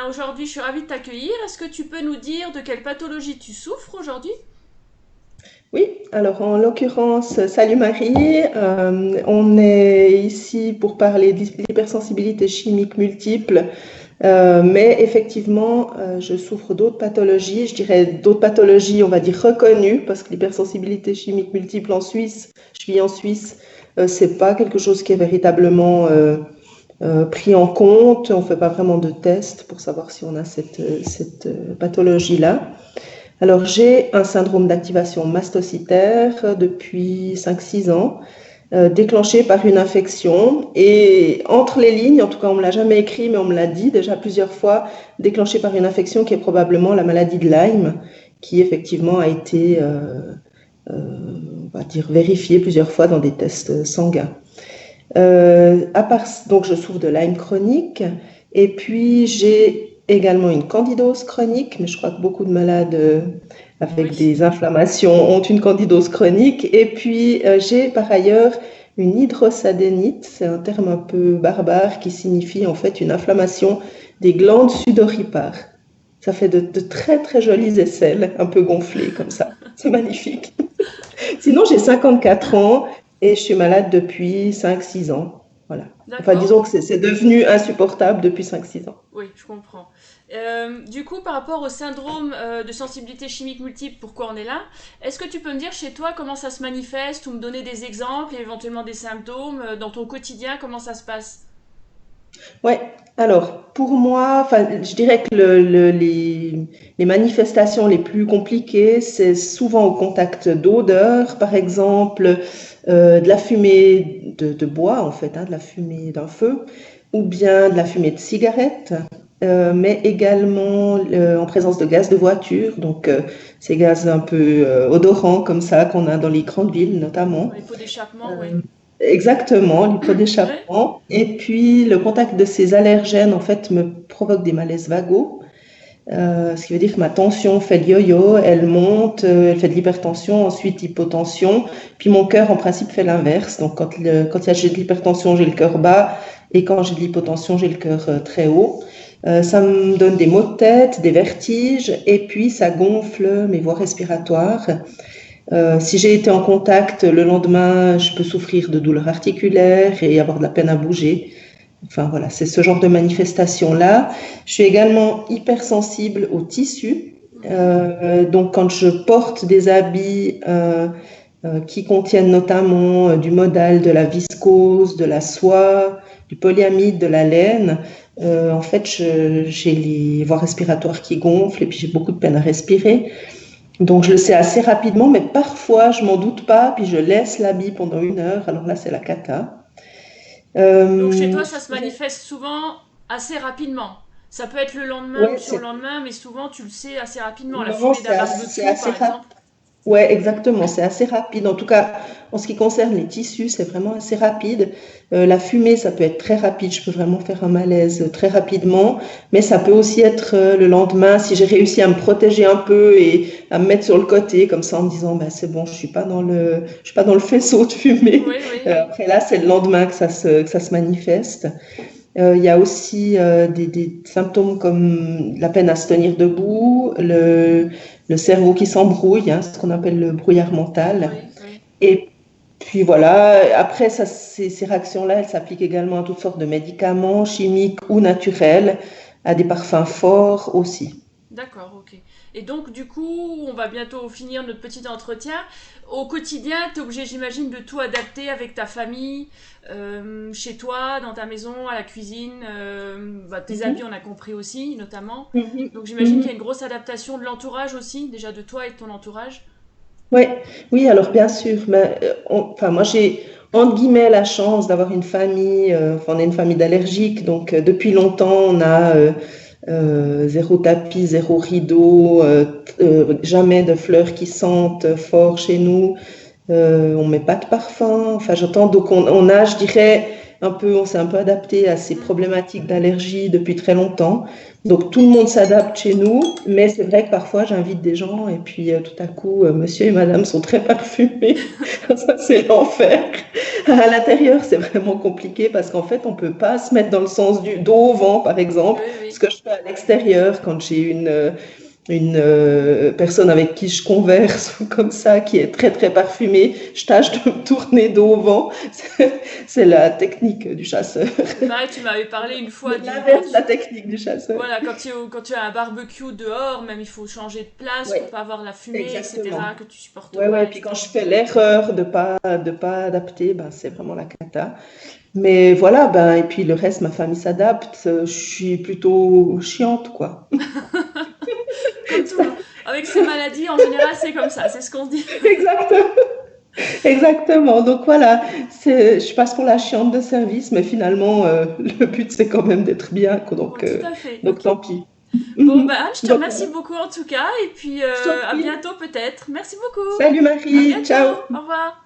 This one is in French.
aujourd'hui, je suis ravie de t'accueillir. Est-ce que tu peux nous dire de quelle pathologie tu souffres aujourd'hui? Oui, alors en l'occurrence, salut Marie, on est ici pour parler d'hypersensibilité chimique multiple, mais effectivement, je souffre d'autres pathologies, je dirais d'autres pathologies, on va dire reconnues, parce que l'hypersensibilité chimique multiple en Suisse, je vis en Suisse, c'est pas quelque chose qui est véritablement pris en compte, on fait pas vraiment de tests pour savoir si on a cette pathologie-là. Alors, j'ai un syndrome d'activation mastocytaire depuis 5-6 ans, déclenché par une infection. Et entre les lignes, en tout cas, on ne me l'a jamais écrit, mais on me l'a dit déjà plusieurs fois, déclenché par une infection qui est probablement la maladie de Lyme, qui effectivement a été, on va dire, vérifiée plusieurs fois dans des tests sanguins. Donc, je souffre de Lyme chronique. Et puis, j'ai également une candidose chronique, mais je crois que beaucoup de malades avec Oui. des inflammations ont une candidose chronique. Et puis, j'ai par ailleurs une hydrosadénite, c'est un terme un peu barbare qui signifie en fait une inflammation des glandes sudoripares. Ça fait de très très jolies aisselles, un peu gonflées comme ça. C'est magnifique. Sinon, j'ai 54 ans et je suis malade depuis 5-6 ans. Voilà. Enfin, D'accord. disons que c'est devenu insupportable depuis 5-6 ans. Oui, je comprends. Du coup, par rapport au syndrome de sensibilité chimique multiple, pourquoi on est là, est-ce que tu peux me dire chez toi comment ça se manifeste ou me donner des exemples et éventuellement des symptômes dans ton quotidien, comment ça se passe? Ouais, alors pour moi, enfin, je dirais que les manifestations les plus compliquées, c'est souvent au contact d'odeurs, par exemple, de la fumée de bois, en fait, hein, de la fumée d'un feu, ou bien de la fumée de cigarette, mais également en présence de gaz de voiture, donc ces gaz un peu odorants comme ça qu'on a dans les grandes villes notamment. Les pots d'échappement, oui. Euh, Exactement, l'hypo Ouais. d'échappement. Et puis, le contact de ces allergènes, en fait, me provoque des malaises vagos. Ce qui veut dire que ma tension fait le yo-yo, elle monte, elle fait de l'hypertension, ensuite hypotension. Puis mon cœur, en principe, fait l'inverse. Donc, quand j'ai de l'hypertension, j'ai le cœur bas. Et quand j'ai de l'hypotension, j'ai le cœur très haut. Ça me donne des maux de tête, des vertiges. Et puis, ça gonfle mes voies respiratoires. Si j'ai été en contact le lendemain, je peux souffrir de douleurs articulaires et avoir de la peine à bouger. Enfin voilà, c'est ce genre de manifestation-là. Je suis également hypersensible aux tissus. Mhm. Donc quand je porte des habits qui contiennent notamment du modal, de la viscose, de la soie, du polyamide, de la laine, en fait j'ai les voies respiratoires qui gonflent et puis j'ai beaucoup de peine à respirer. Donc je le sais assez rapidement, mais parfois je m'en doute pas, puis je laisse l'habit pendant 1 heure. Alors là, c'est la cata. Donc chez Euh, toi, ça se manifeste souvent assez rapidement. Ça peut être le lendemain ou ouais, le surlendemain, mais souvent tu le sais assez rapidement. La non, fumée d'un c'est barbecue, assez par rapide. exemple. Ouais, exactement, c'est assez rapide. En tout cas, en ce qui concerne les tissus, c'est vraiment assez rapide. La fumée, ça peut être très rapide. Je peux vraiment faire un malaise très rapidement, mais ça peut aussi être le lendemain si j'ai réussi à me protéger un peu et à me mettre sur le côté, comme ça, en me disant, bah, c'est bon, je suis pas dans le faisceau de fumée. Oui, oui, oui. Après là, c'est le lendemain que ça se manifeste. Il y a aussi des symptômes comme la peine à se tenir debout, le cerveau qui s'embrouille, hein, ce qu'on appelle le brouillard mental. Oui, oui. Et puis voilà, après, ces réactions-là, elles s'appliquent également à toutes sortes de médicaments, chimiques ou naturels, à des parfums forts aussi. D'accord, ok. Et donc, du coup, on va bientôt finir notre petit entretien. Au quotidien, tu es obligé, j'imagine, de tout adapter avec ta famille, chez toi, dans ta maison, à la cuisine. Tes habits, Mhm, on a compris aussi, notamment. mhm, Donc, j'imagine qu'il y a mhm. une grosse adaptation de l'entourage aussi, déjà de toi et de ton entourage. Ouais, oui, alors bien sûr, mais enfin moi j'ai entre guillemets la chance d'avoir une famille, enfin on est une famille d'allergiques, donc depuis longtemps on a zéro tapis, zéro rideau, jamais de fleurs qui sentent fort chez nous, on met pas de parfum, enfin j'entends, donc on a, je dirais, on s'est un peu adapté à ces problématiques d'allergie depuis très longtemps. Donc tout le monde s'adapte chez nous, mais c'est vrai que parfois j'invite des gens et puis tout à coup, monsieur et madame sont très parfumés. Ça, c'est l'enfer. À l'intérieur, c'est vraiment compliqué parce qu'en fait, on peut pas se mettre dans le sens du dos au vent, par exemple. Oui, Ce oui. que je fais à l'extérieur quand j'ai une personne avec qui je converse ou comme ça, qui est très très parfumée, je tâche de me tourner dos au vent. C'est la technique du chasseur. C'est pareil, tu m'avais parlé une fois C'est du l'inverse de la technique du chasseur. voilà, quand tu as un barbecue dehors, même il faut changer de place Oui, pour pas avoir la fumée, exactement. etc., que tu supportes Ouais, ouais. pas, Et puis quand je etc. fais l'erreur de pas adapter, ben c'est vraiment la cata. Mais voilà, ben et puis le reste, ma famille s'adapte. Je suis plutôt chiante, quoi. Comme tout le monde. Avec ces maladies, en général, c'est comme ça, c'est ce qu'on se dit. Exactement. Exactement. Donc voilà, je passe pour la chiante de service, mais finalement, le but c'est quand même d'être bien, quoi. Bon, tout à fait, Donc ok. tant pis. Bon, bah, Anne, je te Donc remercie voilà. beaucoup en tout cas, et puis Je t'en à prie. bientôt peut-être. Merci beaucoup. Salut À Marie, bientôt. ciao. Au revoir.